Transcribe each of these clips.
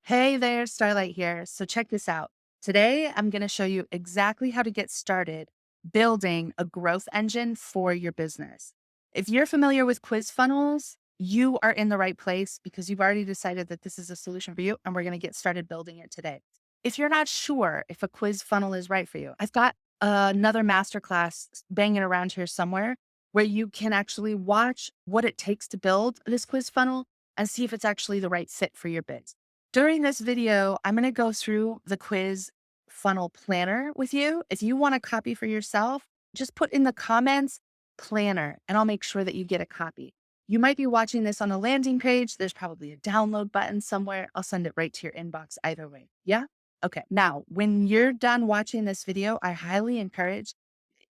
Hey there, Starlight here. So check this out. Today, I'm going to show you exactly how to get started building a growth engine for your business. If you're familiar with quiz funnels, you are in the right place because you've already decided that this is a solution for you, and we're going to get started building it today. If you're not sure if a quiz funnel is right for you, I've got another masterclass banging around here somewhere where you can actually watch what it takes to build this quiz funnel and see if it's actually the right fit for your biz. During this video, I'm going to go through the quiz funnel planner with you. If you want a copy for yourself, just put in the comments planner and I'll make sure that you get a copy. You might be watching this on a landing page. There's probably a download button somewhere. I'll send it right to your inbox either way. Yeah. Okay. Now, when you're done watching this video, I highly encourage,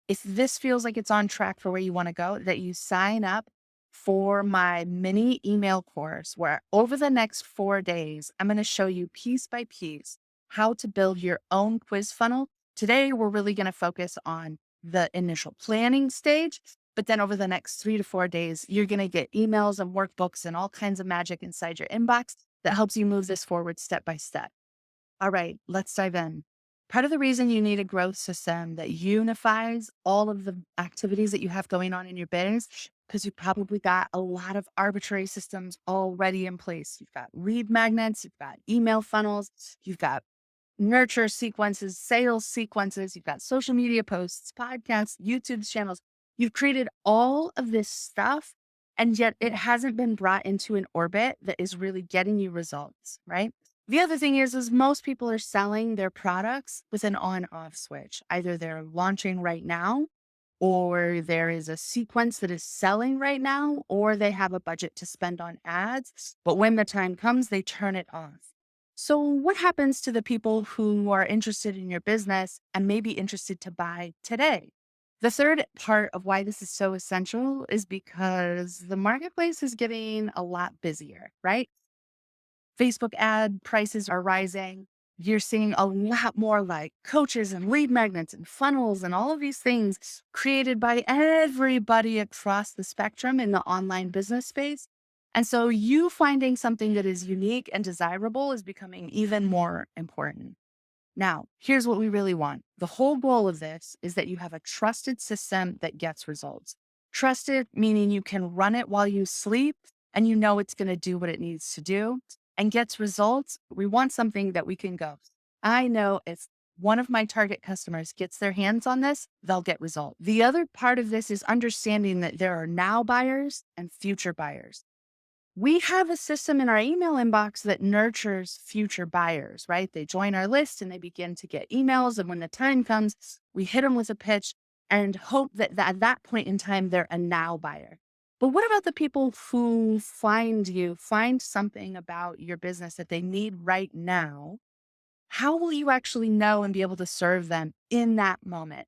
if this feels like it's on track for where you want to go, that you sign up for my mini email course where over the next 4 days, I'm going to show you piece by piece how to build your own quiz funnel. Today, we're really going to focus on the initial planning stage. But then over the next 3 to 4 days, you're going to get emails and workbooks and all kinds of magic inside your inbox that helps you move this forward step by step. All right, let's dive in. Part of the reason you need a growth system that unifies all of the activities that you have going on in your business, because you probably got a lot of arbitrary systems already in place. You've got lead magnets, you've got email funnels, you've got nurture sequences, sales sequences, you've got social media posts, podcasts, YouTube channels. You've created all of this stuff, and yet it hasn't been brought into an orbit that is really getting you results, right? The other thing is most people are selling their products with an on-off switch. Either they're launching right now, or there is a sequence that is selling right now, or they have a budget to spend on ads. But when the time comes, they turn it off. So, what happens to the people who are interested in your business and maybe interested to buy today? The third part of why this is so essential is because the marketplace is getting a lot busier, right? Facebook ad prices are rising. You're seeing a lot more like coaches and lead magnets and funnels and all of these things created by everybody across the spectrum in the online business space. And so you finding something that is unique and desirable is becoming even more important. Now, here's what we really want. The whole goal of this is that you have a trusted system that gets results. Trusted, meaning you can run it while you sleep and you know it's going to do what it needs to do and gets results. We want something that we can go, I know if one of my target customers gets their hands on this, they'll get results. The other part of this is understanding that there are now buyers and future buyers. We have a system in our email inbox that nurtures future buyers, right? They join our list and they begin to get emails. And when the time comes, we hit them with a pitch and hope that at that point in time, they're a now buyer. But what about the people who find something about your business that they need right now? How will you actually know and be able to serve them in that moment?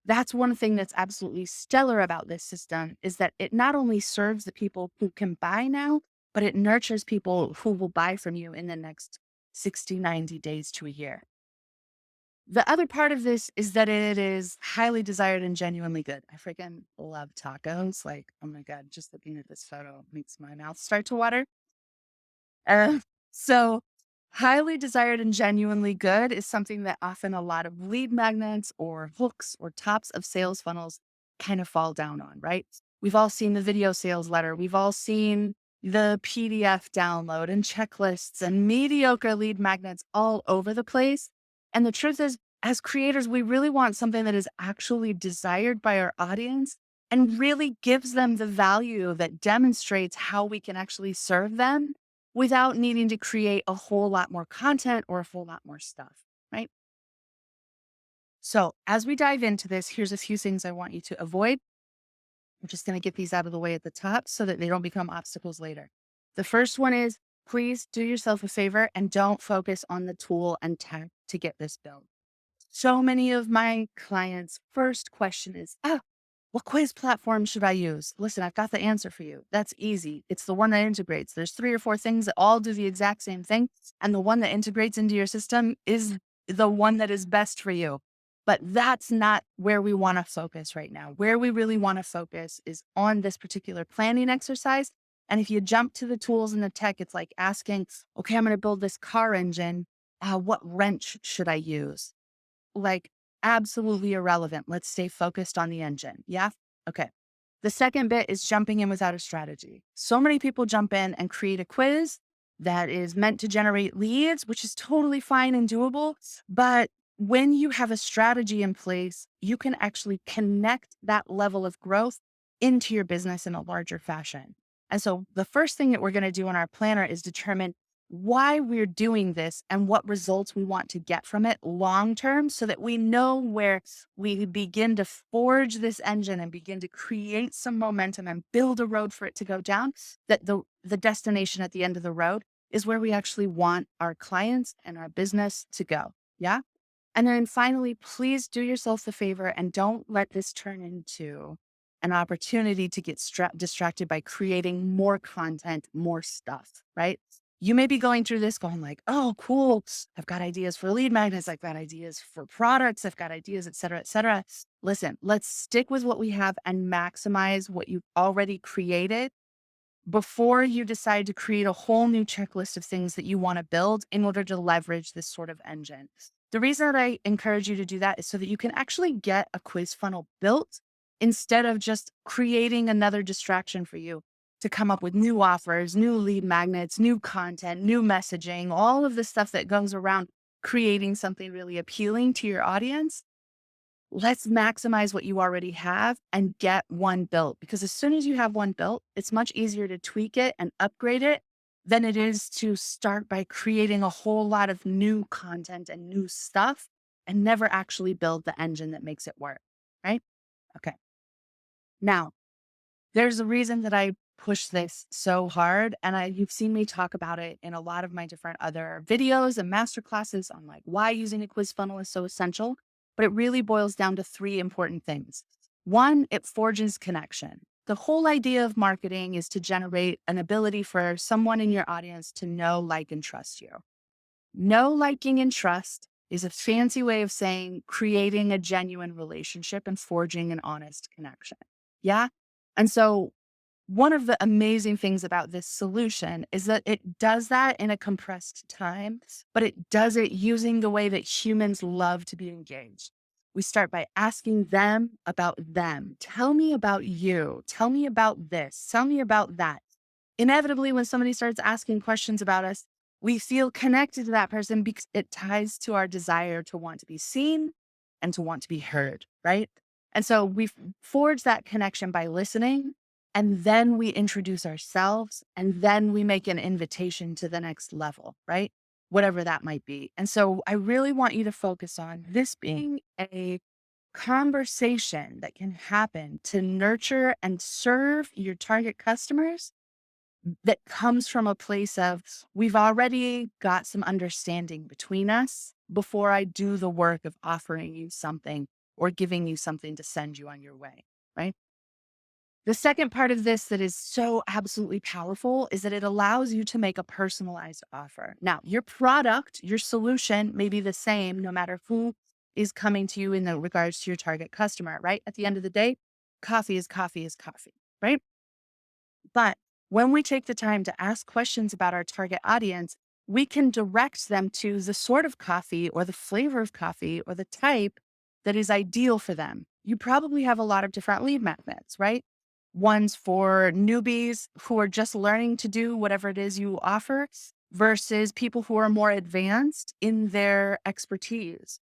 That's one thing that's absolutely stellar about this system is that it not only serves the people who can buy now, but it nurtures people who will buy from you in the next 60, 90 days to a year. The other part of this is that it is highly desired and genuinely good. I freaking love tacos. Like, oh my God, just looking at this photo makes my mouth start to water. Uh, so highly desired and genuinely good is something that often a lot of lead magnets or hooks or tops of sales funnels kind of fall down on, right? We've all seen the video sales letter. We've all seen the PDF download and checklists and mediocre lead magnets all over the place. And the truth is, as creators, we really want something that is actually desired by our audience and really gives them the value that demonstrates how we can actually serve them without needing to create a whole lot more content or a whole lot more stuff, right? So, as we dive into this, here's a few things I want you to avoid. I'm just going to get these out of the way at the top so that they don't become obstacles later. The first one is please do yourself a favor and don't focus on the tool and tech to get this built. So many of my clients' first question is, what quiz platform should I use? Listen, I've got the answer for you. That's easy. It's the one that integrates. There's 3 or 4 things that all do the exact same thing. And the one that integrates into your system is the one that is best for you. But that's not where we want to focus right now. Where we really want to focus is on this particular planning exercise And if you jump to the tools and the tech, it's like asking, okay, I'm going to build this car engine. What wrench should I use? Like, absolutely irrelevant. Let's stay focused on the engine. Yeah. Okay. The second bit is jumping in without a strategy. So many people jump in and create a quiz that is meant to generate leads, which is totally fine and doable. But when you have a strategy in place, you can actually connect that level of growth into your business in a larger fashion. And so the first thing that we're going to do in our planner is determine why we're doing this and what results we want to get from it long term so that we know where we begin to forge this engine and begin to create some momentum and build a road for it to go down, that the destination at the end of the road is where we actually want our clients and our business to go. Yeah. And then finally, please do yourself the favor and don't let this turn into an opportunity to get distracted by creating more content, more stuff, right? You may be going through this going like, oh, cool. I've got ideas for lead magnets. I've got ideas for products. I've got ideas, et cetera, et cetera. Listen, let's stick with what we have and maximize what you've already created before you decide to create a whole new checklist of things that you want to build in order to leverage this sort of engine. The reason that I encourage you to do that is so that you can actually get a quiz funnel built instead of just creating another distraction for you to come up with new offers, new lead magnets, new content, new messaging, all of the stuff that goes around creating something really appealing to your audience. Let's maximize what you already have and get one built, because as soon as you have one built, it's much easier to tweak it and upgrade it than it is to start by creating a whole lot of new content and new stuff and never actually build the engine that makes it work. Right? Okay. Now, there's a reason that I push this so hard, and you've seen me talk about it in a lot of my different other videos and masterclasses on like why using a quiz funnel is so essential. But it really boils down to three important things. One, it forges connection. The whole idea of marketing is to generate an ability for someone in your audience to know, like, and trust you. Know, liking, and trust is a fancy way of saying creating a genuine relationship and forging an honest connection. Yeah. And so one of the amazing things about this solution is that it does that in a compressed time, but it does it using the way that humans love to be engaged. We start by asking them about them. Tell me about you. Tell me about this. Tell me about that. Inevitably, when somebody starts asking questions about us, we feel connected to that person because it ties to our desire to want to be seen and to want to be heard, right? And so we forge that connection by listening, and then we introduce ourselves, and then we make an invitation to the next level, right? Whatever that might be. And so I really want you to focus on this being a conversation that can happen to nurture and serve your target customers that comes from a place of we've already got some understanding between us before I do the work of offering you something or giving you something to send you on your way, right? The second part of this that is so absolutely powerful is that it allows you to make a personalized offer. Now, your product, your solution may be the same no matter who is coming to you in the regards to your target customer, right? At the end of the day, coffee is coffee is coffee, right? But when we take the time to ask questions about our target audience, we can direct them to the sort of coffee or the flavor of coffee or the type that is ideal for them. You probably have a lot of different lead magnets, right? Ones for newbies who are just learning to do whatever it is you offer versus people who are more advanced in their expertise.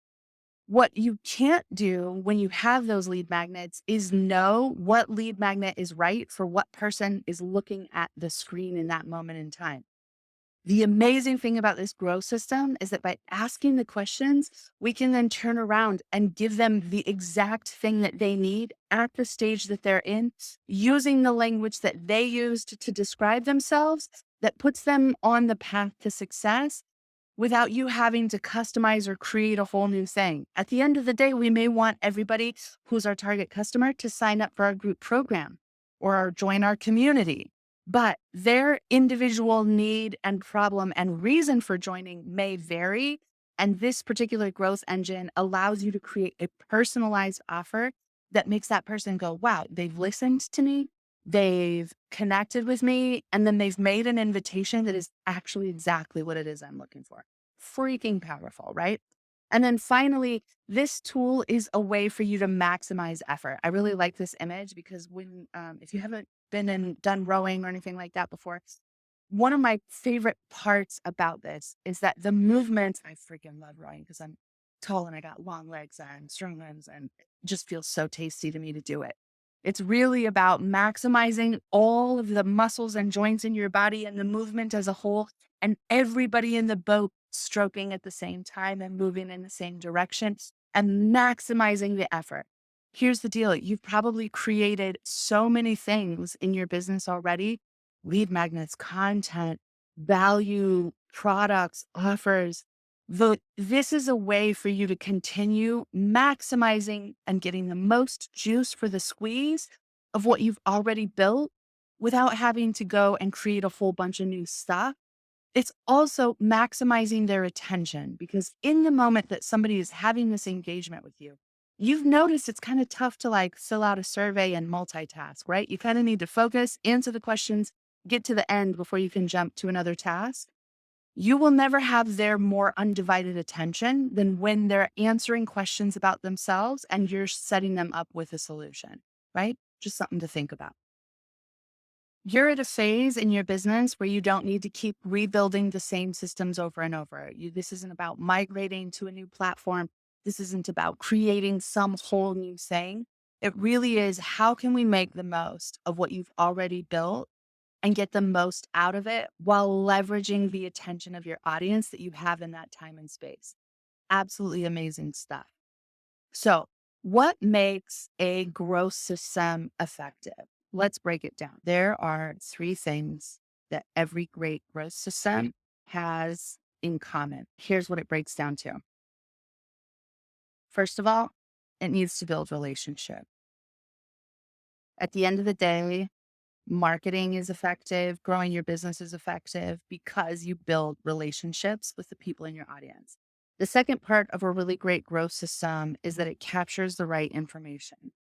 What you can't do when you have those lead magnets is know what lead magnet is right for what person is looking at the screen in that moment in time. The amazing thing about this growth system is that by asking the questions, we can then turn around and give them the exact thing that they need at the stage that they're in, using the language that they used to describe themselves that puts them on the path to success without you having to customize or create a whole new thing. At the end of the day, we may want everybody who's our target customer to sign up for our group program or join our community. But their individual need and problem and reason for joining may vary. And this particular growth engine allows you to create a personalized offer that makes that person go, wow, they've listened to me. They've connected with me, and then they've made an invitation that is actually exactly what it is I'm looking for. Freaking powerful, right? And then finally, this tool is a way for you to maximize effort. I really like this image because if you haven't been and done rowing or anything like that before, one of my favorite parts about this is that the movement, I freaking love rowing because I'm tall and I got long legs and strong limbs, and it just feels so tasty to me to do it. It's really about maximizing all of the muscles and joints in your body and the movement as a whole, and everybody in the boat stroking at the same time and moving in the same direction and maximizing the effort. Here's the deal: you've probably created so many things in your business already: lead magnets, content, value, products, offers. This is a way for you to continue maximizing and getting the most juice for the squeeze of what you've already built without having to go and create a whole bunch of new stuff. It's also maximizing their attention because in the moment that somebody is having this engagement with you, you've noticed it's kind of tough to like fill out a survey and multitask, right? You kind of need to focus, answer the questions, get to the end before you can jump to another task. You will never have their more undivided attention than when they're answering questions about themselves and you're setting them up with a solution, right? Just something to think about. You're at a phase in your business where you don't need to keep rebuilding the same systems over and over. This isn't about migrating to a new platform. This isn't about creating some whole new thing. It really is, how can we make the most of what you've already built and get the most out of it while leveraging the attention of your audience that you have in that time and space? Absolutely amazing stuff. So, what makes a growth system effective? Let's break it down. There are three things that every great growth system has in common. Here's what it breaks down to. First of all, it needs to build relationship. At the end of the day, marketing is effective, growing your business is effective because you build relationships with the people in your audience. The second part of a really great growth system is that it captures the right information,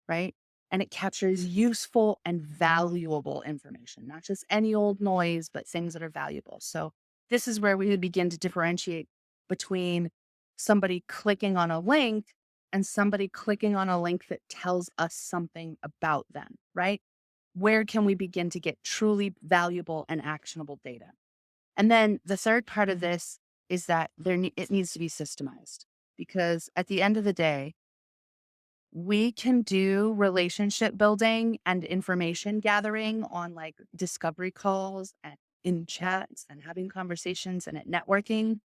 right? And it captures useful and valuable information, not just any old noise, but things that are valuable. So this is where we would begin to differentiate between somebody clicking on a link and somebody clicking on a link that tells us something about them, right? Where can we begin to get truly valuable and actionable data? And then the third part of this is that it needs to be systemized, because at the end of the day, we can do relationship building and information gathering on like discovery calls and in chats and having conversations and at networking,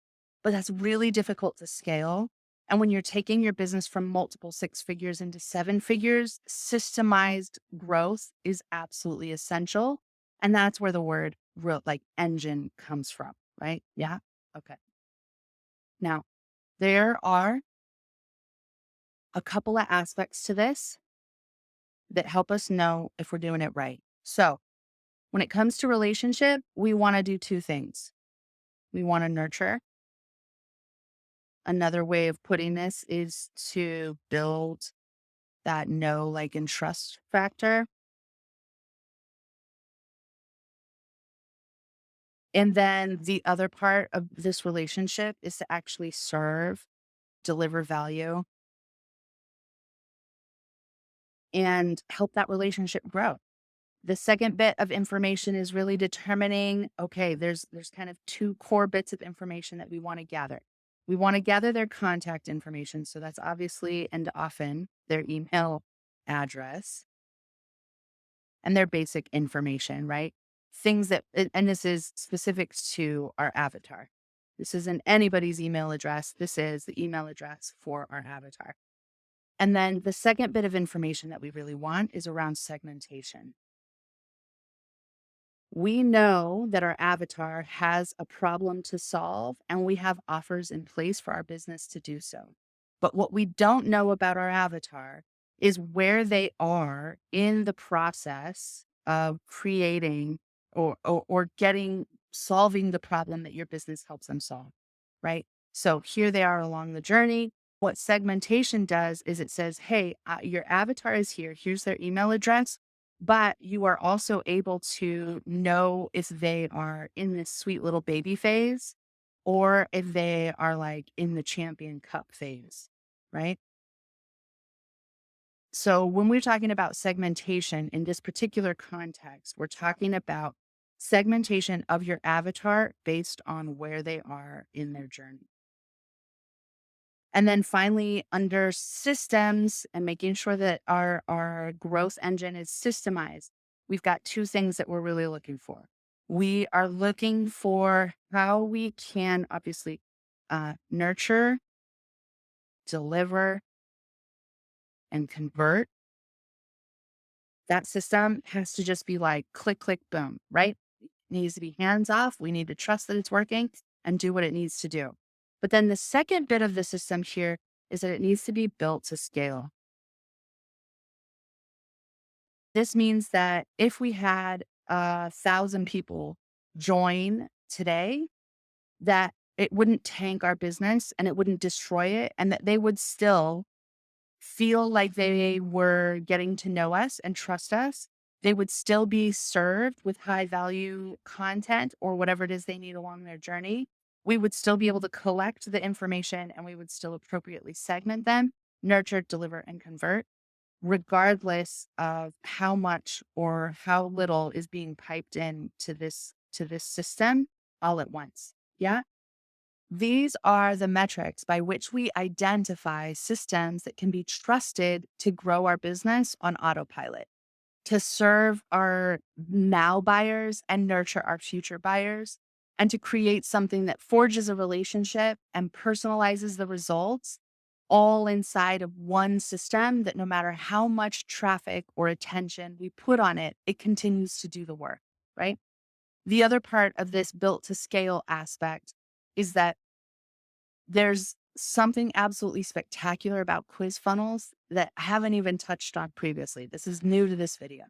but that's really difficult to scale. And when you're taking your business from multiple six figures into seven figures, systemized growth is absolutely essential. And that's where the word real like engine comes from, right? Yeah. Okay. Now, there are a couple of aspects to this that help us know if we're doing it right. So, when it comes to relationship, we want to do two things. We want to nurture. Another way of putting this is to build that know, like, and trust factor. And then the other part of this relationship is to actually serve, deliver value, and help that relationship grow. The second bit of information is really determining, okay, there's kind of two core bits of information that we want to gather. We want to gather their contact information. So that's obviously and often their email address and their basic information, right? Things that, and this is specific to our avatar. This isn't anybody's email address. This is the email address for our avatar. And then the second bit of information that we really want is around segmentation. We know that our avatar has a problem to solve, and we have offers in place for our business to do so. But what we don't know about our avatar is where they are in the process of creating or getting solving the problem that your business helps them solve, right? So here they are along the journey. What segmentation does is it says, hey, your avatar is here. Here's their email address. but you are also able to know if they are in this sweet little baby phase or if they are like in the champion cup phase, right? So when we're talking about segmentation in this particular context, we're talking about segmentation of your avatar based on where they are in their journey. And then finally, under systems and making sure that our growth engine is systemized, we've got two things that we're really looking for. We are looking for how we can obviously nurture, deliver, and convert. That system has to just be like click, click, boom, right? It needs to be hands off. We need to trust that it's working and do what it needs to do. But then the second bit of the system here is that it needs to be built to scale. This means that if we had 1,000 people join today, that it wouldn't tank our business and it wouldn't destroy it, and that they would still feel like they were getting to know us and trust us. They would still be served with high value content or whatever it is they need along their journey. We would still be able to collect the information and we would still appropriately segment them, nurture, deliver, and convert, regardless of how much or how little is being piped in to this system all at once. Yeah. These are the metrics by which we identify systems that can be trusted to grow our business on autopilot, to serve our now buyers and nurture our future buyers, and to create something that forges a relationship and personalizes the results all inside of one system that no matter how much traffic or attention we put on it, it continues to do the work, right? The other part of this built to scale aspect is that there's something absolutely spectacular about quiz funnels that I haven't even touched on previously. This is new to this video.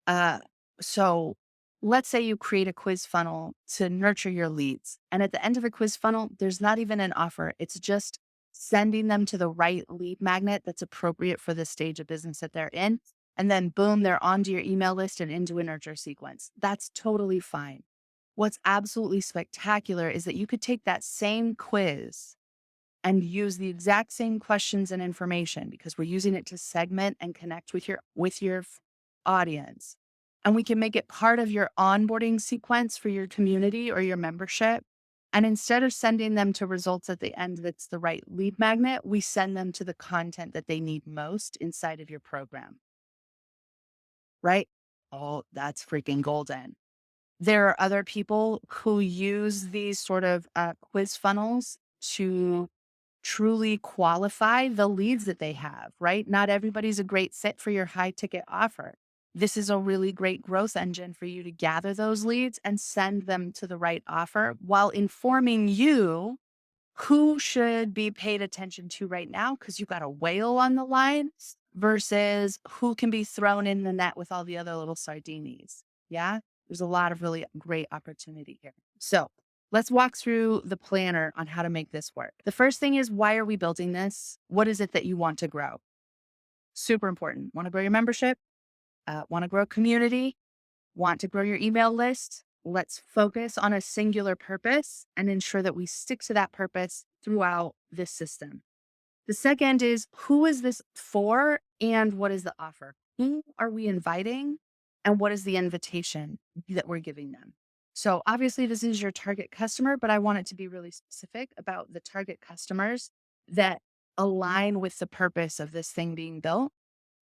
Uh, so let's say you create a quiz funnel to nurture your leads. And at the end of a quiz funnel, there's not even an offer. It's just sending them to the right lead magnet that's appropriate for the stage of business that they're in. And then boom, they're onto your email list and into a nurture sequence. That's totally fine. What's absolutely spectacular is that you could take that same quiz and use the exact same questions and information because we're using it to segment and connect with your audience. And we can make it part of your onboarding sequence for your community or your membership. And instead of sending them to results at the end that's the right lead magnet, we send them to the content that they need most inside of your program. Right? Oh, that's freaking golden. There are other people who use these sort of quiz funnels to truly qualify the leads that they have, right? Not everybody's a great fit for your high ticket offer. This is a really great growth engine for you to gather those leads and send them to the right offer while informing you who should be paid attention to right now because you got a whale on the line versus who can be thrown in the net with all the other little sardinis. Yeah, there's a lot of really great opportunity here. So let's walk through the planner on how to make this work. The first thing is, why are we building this? What is it that you want to grow? Super important. Want to grow your membership? Want to grow a community? Want to grow your email list? Let's focus on a singular purpose and ensure that we stick to that purpose throughout this system. The second is, who is this for and what is the offer? Who are we inviting and what is the invitation that we're giving them? So obviously this is your target customer, but I want it to be really specific about the target customers that align with the purpose of this thing being built.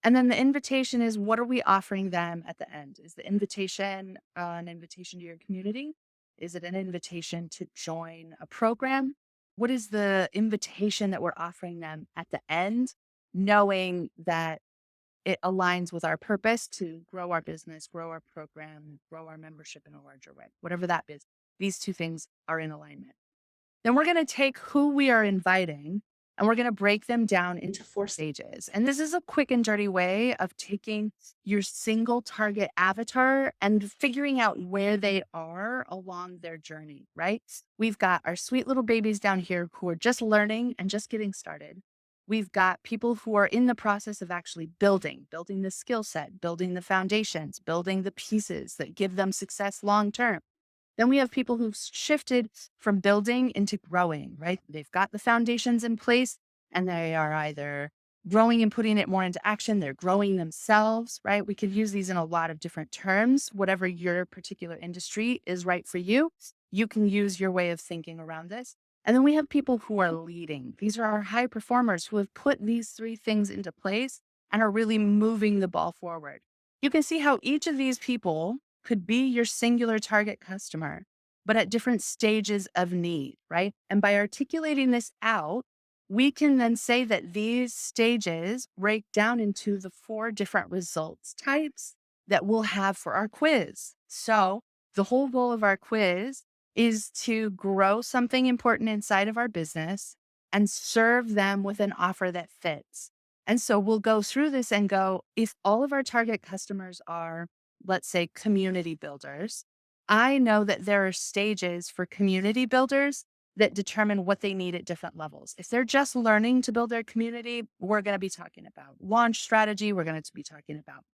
And then the invitation is, what are we offering them at the end? Is the invitation an invitation to your community? Is it an invitation to join a program? What is the invitation that we're offering them at the end, knowing that it aligns with our purpose to grow our business, grow our program, grow our membership in a larger way, whatever that is. These two things are in alignment. Then we're going to take who we are inviting and we're going to break them down into 4 stages. And this is a quick and dirty way of taking your single target avatar and figuring out where they are along their journey, right? We've got our sweet little babies down here who are just learning and just getting started. We've got people who are in the process of actually building the skill set, building the foundations, building the pieces that give them success long term. Then we have people who've shifted from building into growing, right? They've got the foundations in place and they are either growing and putting it more into action. They're growing themselves, right? We could use these in a lot of different terms. Whatever your particular industry is right for you, you can use your way of thinking around this. And then we have people who are leading. These are our high performers who have put these three things into place and are really moving the ball forward. You can see how each of these people could be your singular target customer, but at different stages of need, right? And by articulating this out, we can then say that these stages break down into the four different results types that we'll have for our quiz. So the whole goal of our quiz is to grow something important inside of our business and serve them with an offer that fits. And so we'll go through this and go, if all of our target customers are, let's say, community builders, I know that there are stages for community builders that determine what they need at different levels. If they're just learning to build their community, we're going to be talking about launch strategy. We're going to be talking about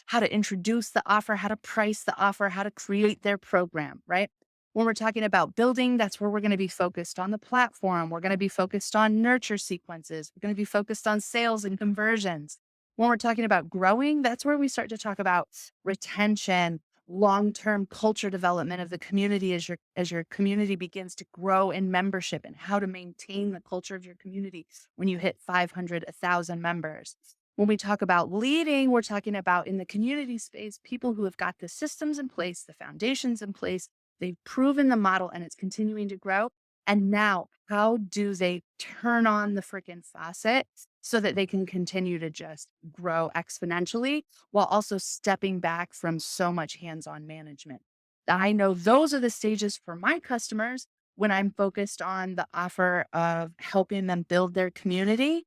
how to introduce the offer, how to price the offer, how to create their program, right? When we're talking about building, that's where we're going to be focused on the platform. We're going to be focused on nurture sequences. We're going to be focused on sales and conversions. When we're talking about growing, that's where we start to talk about retention, long-term culture development of the community as your community begins to grow in membership and how to maintain the culture of your community when you hit 500, 1,000 members. When we talk about leading, we're talking about in the community space, people who have got the systems in place, the foundations in place, they've proven the model and it's continuing to grow. And now, how do they turn on the freaking faucet so that they can continue to just grow exponentially while also stepping back from so much hands-on management? I know those are the stages for my customers when I'm focused on the offer of helping them build their community.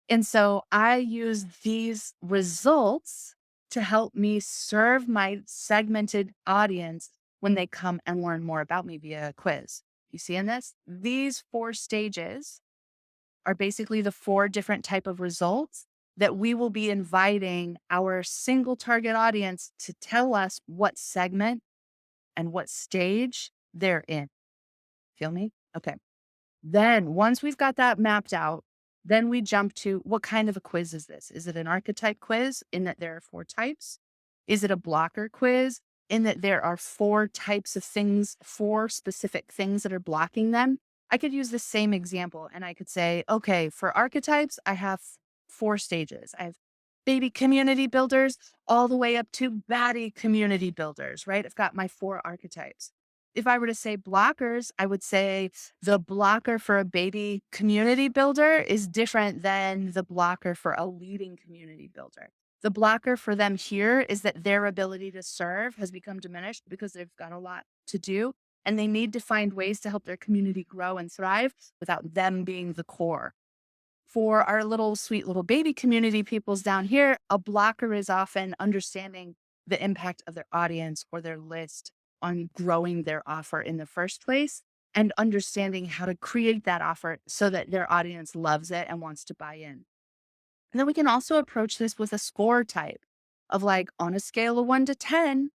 And so I use these results to help me serve my segmented audience when they come and learn more about me via a quiz. You see in this? These four stages are basically the four different type of results that we will be inviting our single target audience to tell us what segment and what stage they're in. Feel me? Okay. Then once we've got that mapped out, then we jump to what kind of a quiz is this? Is it an archetype quiz in that there are four types? Is it a blocker quiz in that there are four types of things, four specific things that are blocking them? I could use the same example and I could say, okay, for archetypes, I have four stages. I have baby community builders all the way up to baddie community builders, right? I've got my four archetypes. If I were to say blockers, I would say the blocker for a baby community builder is different than the blocker for a leading community builder. The blocker for them here is that their ability to serve has become diminished because they've got a lot to do and they need to find ways to help their community grow and thrive without them being the core. For our little sweet little baby community peoples down here, a blocker is often understanding the impact of their audience or their list on growing their offer in the first place and understanding how to create that offer so that their audience loves it and wants to buy in. And then we can also approach this with a score type of like on a scale of 1 to 10,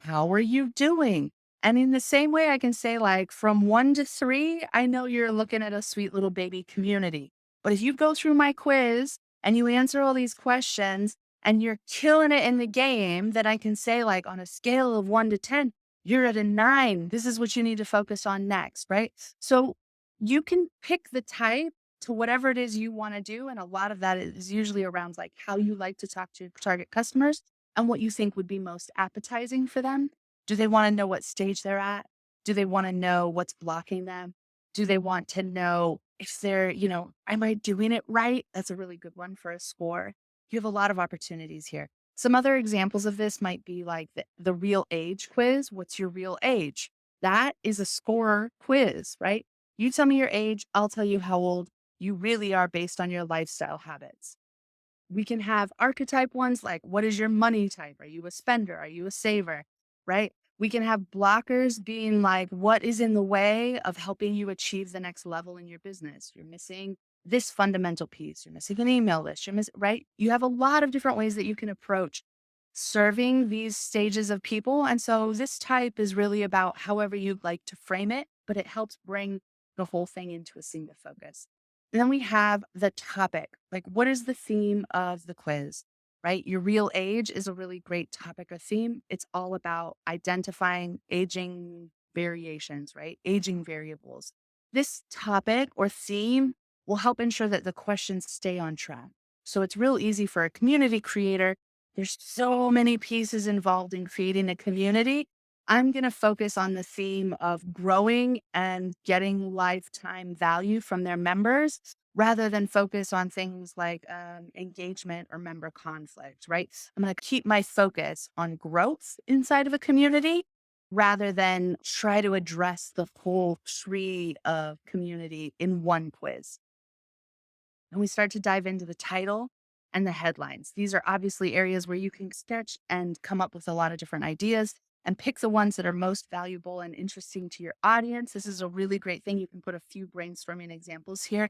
how are you doing? And in the same way, I can say like from 1 to 3, I know you're looking at a sweet little baby community. But if you go through my quiz and you answer all these questions and you're killing it in the game, then I can say like on a scale of 1 to 10, you're at a 9. This is what you need to focus on next, right? So you can pick the type to whatever it is you want to do. And a lot of that is usually around like how you like to talk to your target customers and what you think would be most appetizing for them. Do they want to know what stage they're at? Do they want to know what's blocking them? Do they want to know if they're, am I doing it right? That's a really good one for a score. You have a lot of opportunities here. Some other examples of this might be like the real age quiz. What's your real age? That is a score quiz, right? You tell me your age, I'll tell you how old you really are based on your lifestyle habits. We can have archetype ones like, what is your money type? Are you a spender? Are you a saver? Right? We can have blockers being like, what is in the way of helping you achieve the next level in your business? You're missing this fundamental piece. You're missing an email list. You're missing, right? You have a lot of different ways that you can approach serving these stages of people. And so this type is really about however you'd like to frame it, but it helps bring the whole thing into a single focus. And then we have the topic. Like, what is the theme of the quiz, right? Your real age is a really great topic or theme. It's all about identifying aging variations, right? Aging variables. This topic or theme will help ensure that the questions stay on track. So it's real easy for a community creator. There's so many pieces involved in creating a community. I'm going to focus on the theme of growing and getting lifetime value from their members rather than focus on things like engagement or member conflict, right? I'm going to keep my focus on growth inside of a community rather than try to address the whole tree of community in one quiz. And we start to dive into the title and the headlines. These are obviously areas where you can sketch and come up with a lot of different ideas and pick the ones that are most valuable and interesting to your audience. This is a really great thing. You can put a few brainstorming examples here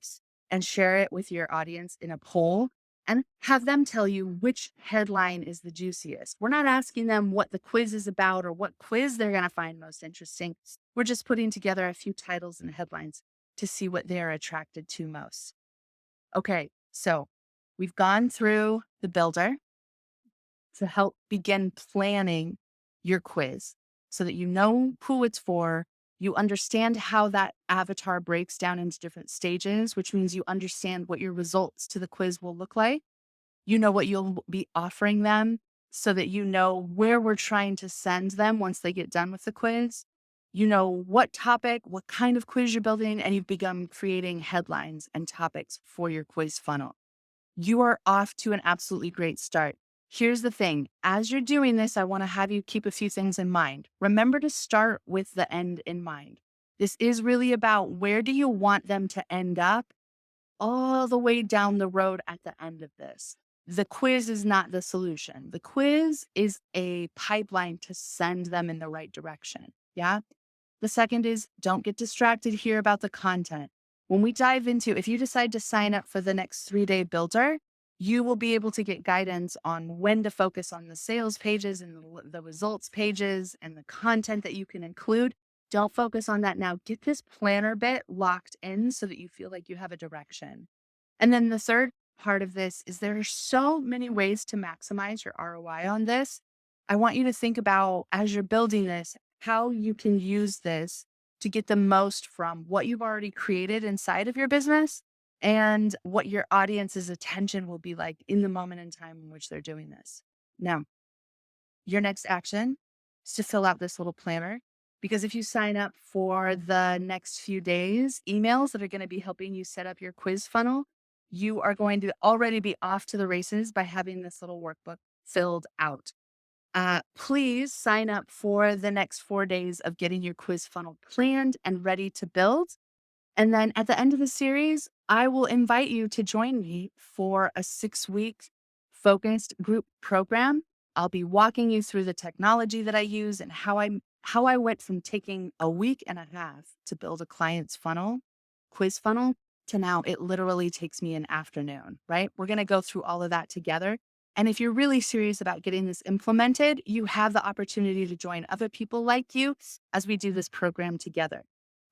and share it with your audience in a poll and have them tell you which headline is the juiciest. We're not asking them what the quiz is about or what quiz they're going to find most interesting. We're just putting together a few titles and headlines to see what they're attracted to most. Okay, so we've gone through the builder to help begin planning your quiz so that you know who it's for. You understand how that avatar breaks down into different stages, which means you understand what your results to the quiz will look like. You know what you'll be offering them so that you know where we're trying to send them once they get done with the quiz. You know what topic, what kind of quiz you're building, and you've begun creating headlines and topics for your quiz funnel. You are off to an absolutely great start. Here's the thing. As you're doing this, I want to have you keep a few things in mind. Remember to start with the end in mind. This is really about where do you want them to end up all the way down the road at the end of this. The quiz is not the solution. The quiz is a pipeline to send them in the right direction. Yeah. The second is don't get distracted here about the content. When we dive into, if you decide to sign up for the next 3-day builder, you will be able to get guidance on when to focus on the sales pages and the results pages and the content that you can include. Don't focus on that now. Get this planner bit locked in so that you feel like you have a direction. And then the third part of this is there are so many ways to maximize your ROI on this. I want you to think about as you're building this, how you can use this to get the most from what you've already created inside of your business and what your audience's attention will be like in the moment in time in which they're doing this. Now, your next action is to fill out this little planner because if you sign up for the next few days, emails that are going to be helping you set up your quiz funnel, you are going to already be off to the races by having this little workbook filled out. Please sign up for the next 4 days of getting your quiz funnel planned and ready to build. And then at the end of the series, I will invite you to join me for a 6-week focused group program. I'll be walking you through the technology that I use and how I went from taking a week and a half to build a client's funnel, quiz funnel, to now it literally takes me an afternoon, right? We're going to go through all of that together. And if you're really serious about getting this implemented, you have the opportunity to join other people like you as we do this program together.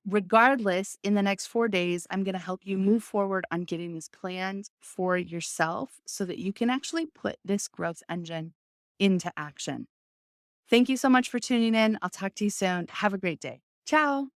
Regardless, in the next 4 days, I'm going to help you move forward on getting this planned for yourself so that you can actually put this growth engine into action. Thank you so much for tuning in. I'll talk to you soon. Have a great day. Ciao.